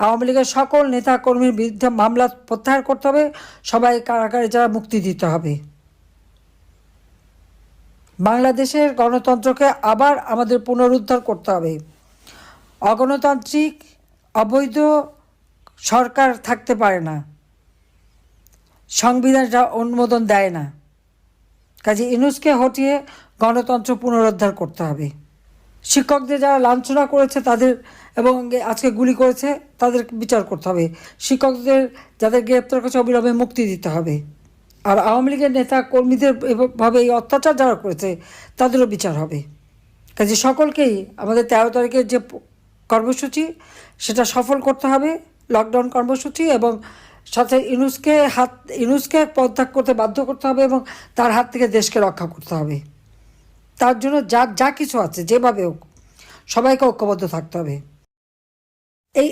আওয়ামী লীগের সকল নেতা কর্মীর বিরুদ্ধে মামলা প্রত্যাহার করতে হবে, সবাই কারাগারে যারা মুক্তি দিতে হবে। বাংলাদেশের গণতন্ত্রকে আবার আমাদের পুনরুদ্ধার করতে হবে। অগণতান্ত্রিক অবৈধ সরকার থাকতে পারে না, সংবিধান অনুমোদন দেয় না। কাজে ইউনূসকে হটিয়ে গণতন্ত্র পুনরুদ্ধার করতে হবে। শিক্ষকদের যারা লাঞ্ছনা করেছে তাদের এবং আজকে গুলি করেছে তাদের বিচার করতে হবে। শিক্ষকদের যাদের গ্রেপ্তার করেছে অবিলম্বে মুক্তি দিতে হবে। আর আওয়ামী লীগের নেতা কর্মীদের এভাবে এই অত্যাচার যারা করেছে তাদেরও বিচার হবে। কাজে সকলকেই আমাদের 13 তারিখের যে কর্মসূচি সেটা সফল করতে হবে, লকডাউন কর্মসূচি, এবং সাথে ইউনূসকে পদত্যাগ করতে বাধ্য করতে হবে এবং তার হাত থেকে দেশকে রক্ষা করতে হবে। তার জন্য যা কিছু আছে যেভাবে হোক সবাইকে ঐক্যবদ্ধ থাকতে হবে। এই